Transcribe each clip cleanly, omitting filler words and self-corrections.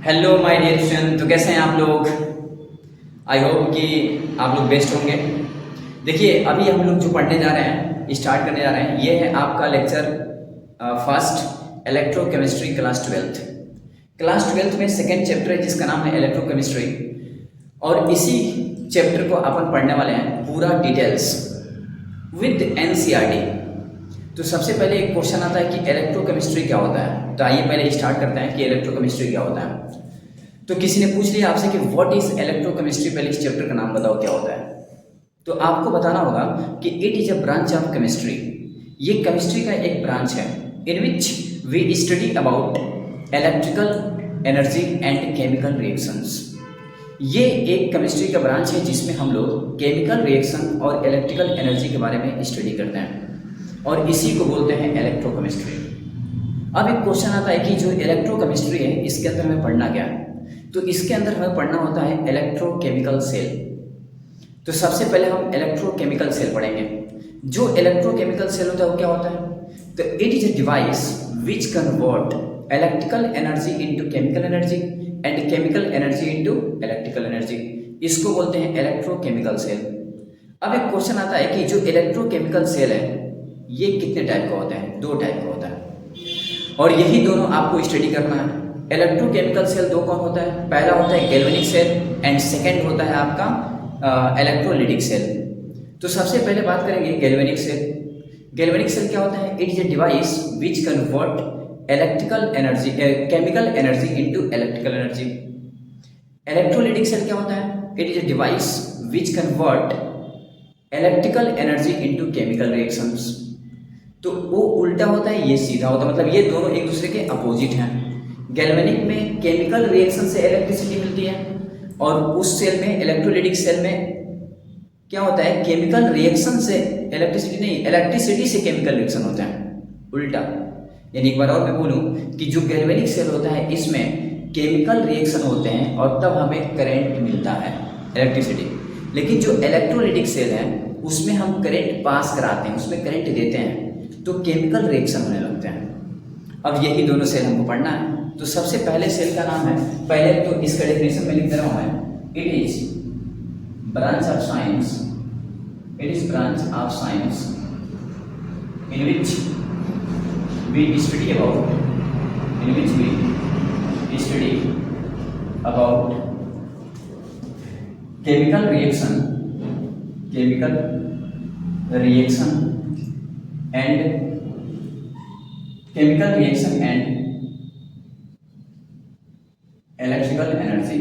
Hello my dear student, तो कैसे हैं आप लोग। आई होप कि आप लोग बेस्ट होंगे। देखिए, अभी हम लोग जो पढ़ने जा रहे हैं, स्टार्ट करने जा रहे हैं, ये है आपका lecture first, electrochemistry class twelfth में सेकेंड चैप्टर है जिसका नाम है इलेक्ट्रोकेमिस्ट्री। और इसी चैप्टर को अपन पढ़ने वाले हैं पूरा डिटेल्स विद एनसीईआरटी। तो सबसे पहले एक क्वेश्चन आता है कि इलेक्ट्रोकेमिस्ट्री क्या होता है। तो आइए पहले स्टार्ट करते हैं कि इलेक्ट्रोकेमिस्ट्री क्या होता है। तो किसी ने पूछ लिया आपसे कि व्हाट इज इलेक्ट्रोकेमिस्ट्री, पहले इस चैप्टर का नाम बताओ क्या होता है। तो आपको बताना होगा कि it is a branch of chemistry. ये केमिस्ट्री का एक ब्रांच है in which we study about electrical energy and chemical reactions. ये एक केमिस्ट्री का ब्रांच है जिसमें हम लोग केमिकल रिएक्शन और इलेक्ट्रिकल एनर्जी के बारे में स्टडी करते हैं और इसी को बोलते हैं इलेक्ट्रोकेमिस्ट्री। अब एक क्वेश्चन आता है कि जो इलेक्ट्रोकेमिस्ट्री है इसके अंदर हमें पढ़ना क्या है। तो इसके अंदर हमें पढ़ना होता है इलेक्ट्रोकेमिकल सेल। तो सबसे पहले हम इलेक्ट्रोकेमिकल सेल पढ़ेंगे। जो इलेक्ट्रोकेमिकल सेल होता है वो क्या होता है, तो it is a device which convert electrical energy into chemical energy and chemical energy into electrical energy. इसको बोलते हैं इलेक्ट्रोकेमिकल सेल। अब एक क्वेश्चन आता है कि जो इलेक्ट्रोकेमिकल सेल है ये कितने टाइप का होता है, दो टाइप का होता है और यही दोनों आपको स्टडी करना है। इलेक्ट्रोकेमिकल सेल दो कौन होता है, पहला होता है गैल्वेनिक सेल एंड सेकंड होता है आपका इलेक्ट्रोलिटिक सेल। तो सबसे पहले बात करेंगे गैल्वेनिक सेल। गैल्वेनिक सेल क्या होता है, it is a device which convert electrical energy chemical energy into electrical energy. Electrolytic cell क्या होता है, it is a device which convert electrical energy into chemical reactions. तो वो उल्टा होता है, ये सीधा होता है, मतलब ये दोनों एक दूसरे के अपोजिट हैं। गैल्वेनिक में केमिकल रिएक्शन से इलेक्ट्रिसिटी मिलती है और उस सेल में इलेक्ट्रोलिटिक सेल में क्या होता है, केमिकल रिएक्शन से इलेक्ट्रिसिटी नहीं, इलेक्ट्रिसिटी से केमिकल रिएक्शन होता है, उल्टा। यानी एक बार और मैं बोलूं कि जो गैल्वेनिक सेल होता है इसमें केमिकल रिएक्शन होते हैं और तब हमें करंट मिलता है, इलेक्ट्रिसिटी। लेकिन जो इलेक्ट्रोलिटिक सेल है उसमें हम करंट पास कराते हैं, उसमें करंट देते हैं तो केमिकल रिएक्शन होने लगते हैं। अब यही दोनों सेल हमको पढ़ना है। तो सबसे पहले सेल का नाम है, पहले तो इसका डेफिनेशन में लिख दे रहा हूं मैं, it is branch of science, it is branch of science in which we study about, in which we study about chemical reaction and chemical reaction and electrical energy.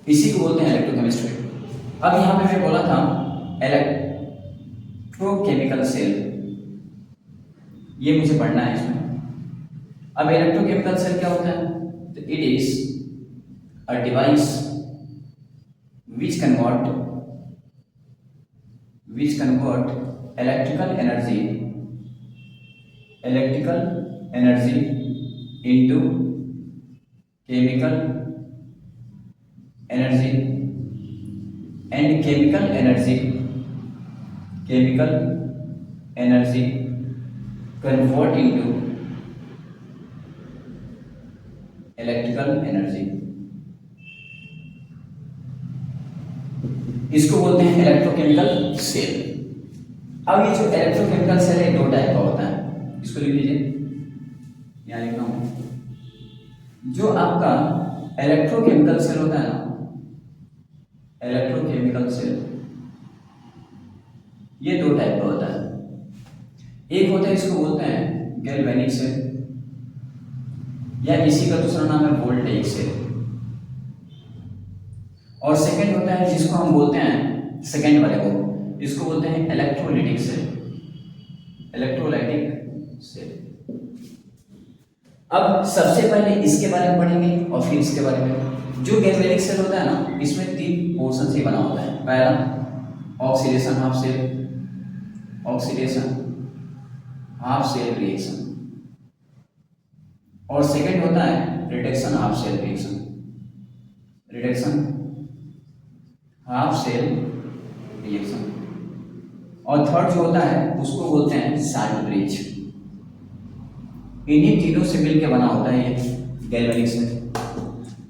इसी को बोलते हैं इलेक्ट्रोकेमिस्ट्री। अब यहां पे मैं बोला था इलेक्ट्रोकेमिकल सेल, ये मुझे पढ़ना है इसमें। अब इलेक्ट्रोकेमिकल सेल क्या होता है, तो it is a device which convert electrical energy into chemical energy and chemical energy convert into electrical energy। इसको बोलते हैं इलेक्ट्रोकेमिकल सेल। अब ये जो इलेक्ट्रोकेमिकल सेल है दो टाइप का होता है, इसको लिख लीजिए, यहां लिख रहा हूं। जो आपका इलेक्ट्रोकेमिकल सेल होता है ना, इलेक्ट्रोकेमिकल सेल ये दो टाइप का होता है। एक होता है, इसको बोलते हैं गैल्वेनिक सेल या इसी का दूसरा नाम है वोल्टेइक सेल। और सेकंड होता है जिसको हम बोलते हैं, सेकंड वाले को इसको बोलते हैं इलेक्ट्रोलाइटिक सेल, इलेक्ट्रोलाइटिक सेल। अब सबसे पहले इसके बारे में पढ़ेंगे और फिर इसके बारे में। जो गैल्वेनिक सेल होता है ना, इसमें तीन पोर्शन से बना होता है। पहला oxidation half cell, oxidation half cell reaction, और सेकंड होता है reduction half cell reaction, reduction half cell reaction, और थर्ड जो होता है उसको बोलते हैं साल्ट ब्रिज। इन्हीं तीनों से मिलकर बना होता है ये गैल्वेनिक सेल।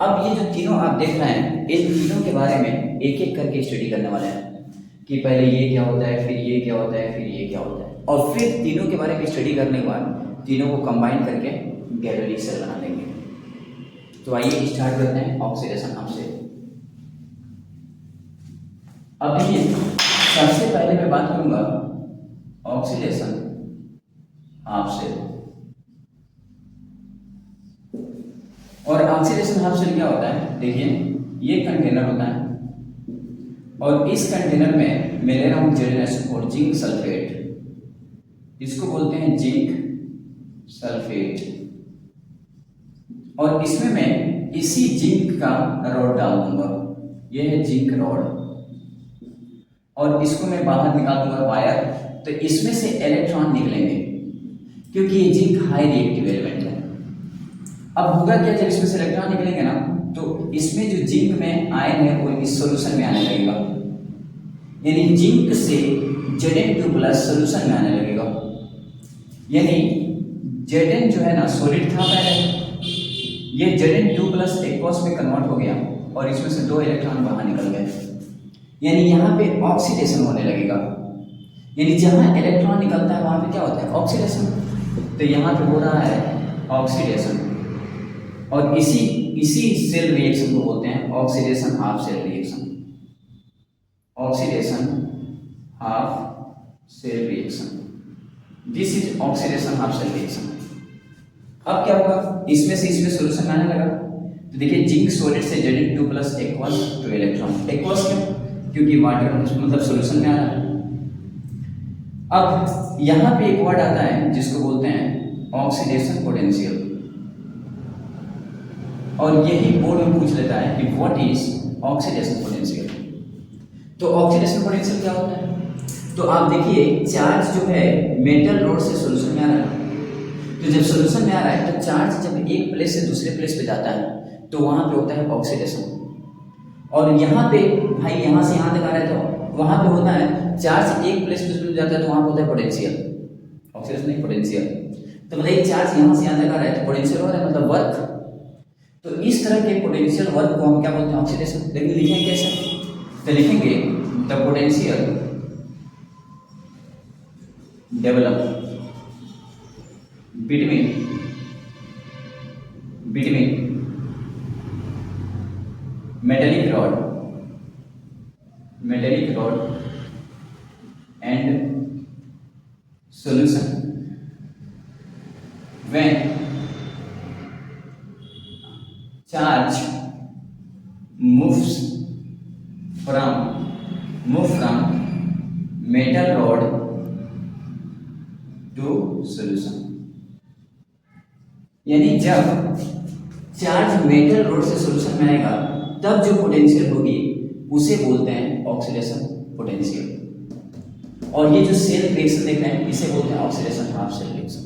अब ये जो तीनों आप देख रहे हैं, इन तीनों के बारे में एक एक करके स्टडी करने वाले हैं कि पहले ये क्या होता है, फिर ये क्या होता है, फिर ये क्या होता है, और फिर तीनों के बारे में स्टडी करने के बाद तीनों को कंबाइन करके गैल्वेनिक सेल बना देंगे। तो आइए स्टार्ट करते हैं ऑक्सीडेशन हाफ सेल। अब देखिए, सबसे पहले मैं बात करूंगा ऑक्सीडेशन हाफ सेल। और ऑक्सीडेशन हाफ सेल क्या होता है, देखिए ये कंटेनर होता है और इस कंटेनर में मैं ले रहा हूं जेड जिंक सल्फेट, इसको बोलते हैं जिंक सल्फेट, और इसमें मैं इसी जिंक का रॉड डाल दूंगा, ये है जिंक रॉड, और इसको मैं बाहर निकाल दूंगा वायर। तो इसमें से इलेक्ट्रॉन निकलेंगे क्योंकि ये जिंक हाई रिएक्टिव एलिमेंट है। अब होगा क्या, जब इसमें से इलेक्ट्रॉन निकलेंगे ना, तो इसमें जो जिंक में आयन है वो इस सॉल्यूशन में आने लगेगा, यानी जिंक से Zn2+ सॉल्यूशन में आने लगेगा। यानी Zn जो है ना सॉलिड था पहले, ये Zn2+ एक्वस में कन्वर्ट हो गया और इसमें से 2 इलेक्ट्रॉन बाहर निकल गए, यानी यहाँ पे ऑक्सीडेशन होने लगेगा। यानी जहाँ इलेक्ट्रॉन निकलता है वहाँ पे क्या होता है, ऑक्सीडेशन। तो यहाँ पे हो रहा है ऑक्सीडेशन, और इसी सेल रिएक्शन को बोलते हैं oxidation half cell reaction. Oxidation half cell reaction, this is oxidation half cell reaction. अब क्या होगा, इसमें से इसमें सॉल्यूशन आने लगा। तो देखिए जिंक सॉलिड से Zn2+ एक्वस 2 इलेक्ट्रॉन, एक्वस क्यों, क्योंकि वाटर मतलब सॉल्यूशन में आ रहा है। अब यहाँ पे एक वर्ड आता है जिसको बोलते हैं ऑक्सीडेशन पोटेंशियल, और यही बोर्ड में पूछ लेता है कि व्हाट इज ऑक्सीडेशन पोटेंशियल। तो ऑक्सीडेशन पोटेंशियल क्या होता है, तो आप देखिए चार्ज जो है मेटल रोड से सॉल्यूशन में आ रहा है, तो जब सॉल्यूशन में आ रहा है तो चार्ज जब एक प्लेस से दूसरे प्लेस पे जाता है तो वहां पे होता है ऑक्सीडेशन। और यहाँ पे भाई यहाँ से यहाँ तक आ रहा है तो वहां पे होता है चार्ज एक प्लेस से दूसरे पे जाता है तो वहां पे होता है पोटेंशियल, ऑक्सीडेशन नहीं पोटेंशियल। तो बताइए चार्ज यहाँ से यहाँ तक आ रहा है तो पोटेंशियल हो रहा है, मतलब वर्क। तो इस तरह के पोटेंशियल वर्क को हम क्या बोलते हैं, ऑक्सीडेशन। लेकिन लिखेंगे कैसे, तो लिखेंगे the potential develop between metallic rod and solution when charge move from metal rod to solution। यानी जब चार्ज मेटल रोड से सॉल्यूशन में आएगा तब जो पोटेंशियल होगी उसे बोलते हैं ऑक्सीडेशन पोटेंशियल। और ये जो सेल रिएक्शन देख रहे हैं इसे बोलते हैं ऑक्सीडेशन हाफ सेल रिएक्शन।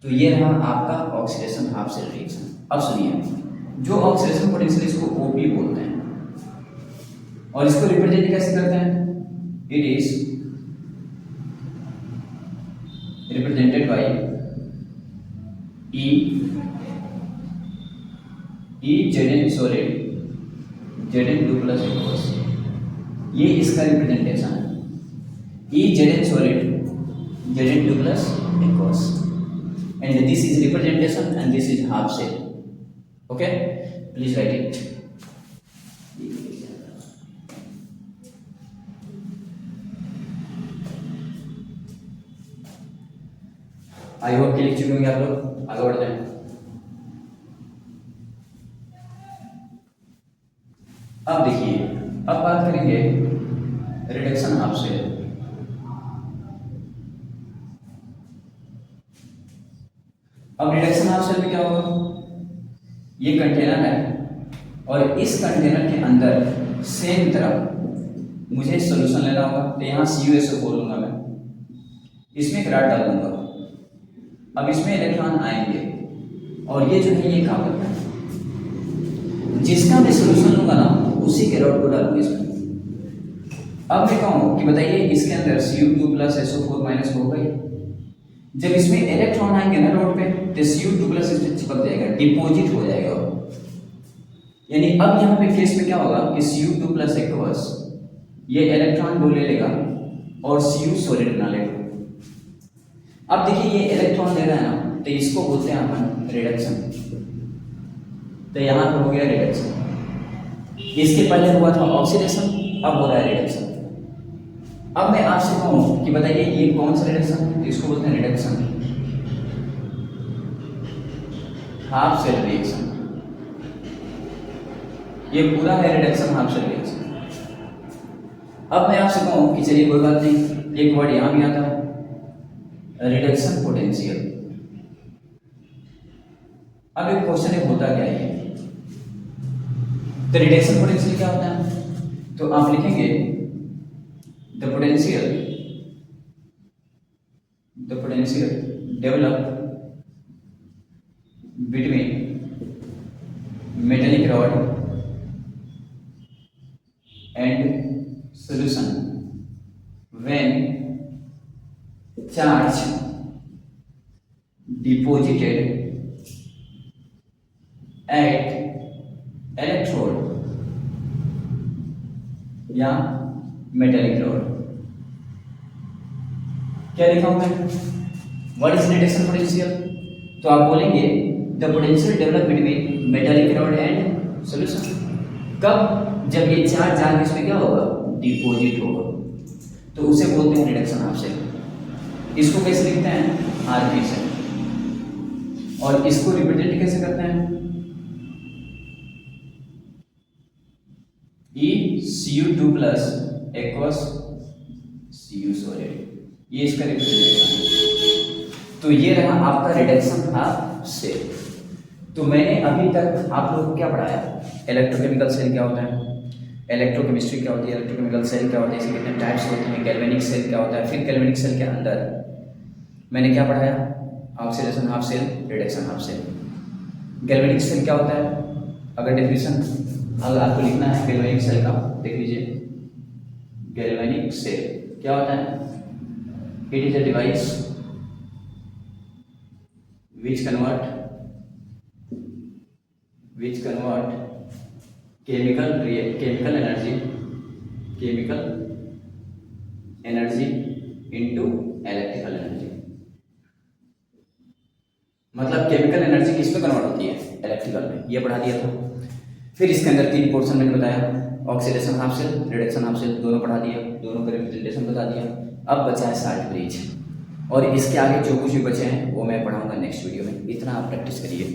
तो ये रहा आपका ऑक्सीडेशन हाफ सेल रिएक्शन। अब सुनिए, जो ऑक्सीडेशन पोटेंशियल इसको ओपी बोलते हैं, और इसको रिप्रेजेंट कैसे करते हैं, it is represented by Zn solid Zn2+ aqueous, ये इसका रिप्रेजेंटेशन है। Zn solid Zn2+ aqueous, and this is representation and this is half cell. Okay, please write it. I hope कि लिख चुके होंगे आप लोग। आगे बढ़ते हैं। अब देखिए, अब बात करेंगे रिडक्शन हाफ सेल। अब रिडक्शन हाफ सेल में क्या होगा, ये कंटेनर है और इस कंटेनर के अंदर सेम तरफ मुझे सॉल्यूशन लेना होगा। तो यहाँ CuSO4 लूंगा मैं, इसमें एक रॉड डाल दूंगा। अब इसमें इलेक्ट्रॉन आएंगे और ये जो है ये काम करता है, जिसका मैं सॉल्यूशन लूंगा ना उसी के रॉड को डालूंगा इसमें। अब मैं कहूँ कि बताइए इसके अंदर Cu2+ SO4- होगा, जब इसमें इलेक्ट्रॉन आएंगे ना नोड पे तो Cu2+ इसमें चिपक जाएगा, डिपॉजिट हो जाएगा। यानी अब यहाँ पे केस में क्या होगा कि Cu2+ एक्वस ये इलेक्ट्रॉन दो ले लेगा और Cu सॉलिड बना लेगा। अब देखिए ये इलेक्ट्रॉन ले रहा है ना, तो इसको बोलते हैं अपन रिडक्शन। तो यहाँ पे हो गया रिडक्शन। इसके पहले हुआ था ऑक्सीडेशन, अब हो रहा है रिडक्शन। अब मैं आपसे कहूँ कि बताइए ये कौन सा रिडक्शन है? इसको बोलते हैं रिडक्शन हाफ सेल रिएक्शन। ये पूरा है रिडक्शन हाफ सेल रिएक्शन। अब मैं आपसे कहूँ कि चलिए कोई बात नहीं, एक वर्ड यहाँ भी आता है रिडक्शन पोटेंशियल। अब एक क्वेश्चन है होता क्या है? तो रिडक्शन पोटेंशियल क्या होता है? तो आप लिखेंगे the potential develop between metallic rod and solution when charge deposited at electrode या मेटेलिक रॉड। क्या लिखा हूं मैं? What is reduction potential? तो आप बोलेंगे the potential develop between metallic rod and solution. कब? जब ये चार्ज जाके इसमें क्या होगा? डिपॉजिट होगा, तो उसे बोलते हैं रिडक्शन हाफ सेल। इसको कैसे लिखते हैं? Rp से। और इसको रिप्रेजेंट कैसे करते हैं? Cu2+ एक्वस Cu सॉलिड, ये इसका रिप्रेजेंटेशन है। तो ये रहा आपका रिडक्शन हाफ सेल। तो मैंने अभी तक आप लोगों को क्या पढ़ाया? इलेक्ट्रोकेमिकल सेल क्या होता है, इलेक्ट्रोकेमिस्ट्री क्या होती है, इलेक्ट्रोकेमिकल सेल क्या होता है, इसके कितने टाइप्स होते हैं, गैल्वेनिक सेल क्या होता है, फिर गैल्वेनिक सेल के अंदर मैंने क्या पढ़ाया? Oxidation half cell, reduction half cell. Galvanic cell क्या होता है? अगर डेफिनेशन अगर आपको लिखना है गैल्वेनिक सेल का, देख लीजिए। गैल्वेनिक सेल क्या होता है? It is a device which convert chemical energy into electrical energy। मतलब केमिकल एनर्जी किस में कन्वर्ट होती है? इलेक्ट्रिकल में। ये पढ़ा दिया था। फिर इसके अंदर 3 पोर्शन मैंने बताया, oxidation half cell, reduction half cell, दोनों पढ़ा दिया, दोनों का रिप्रेजेंटेशन बता दिया। अब बचा है साल्ट ब्रिज, और इसके आगे जो कुछ भी बचे हैं वो मैं पढ़ाऊंगा नेक्स्ट वीडियो में। इतना आप प्रैक्टिस करिए।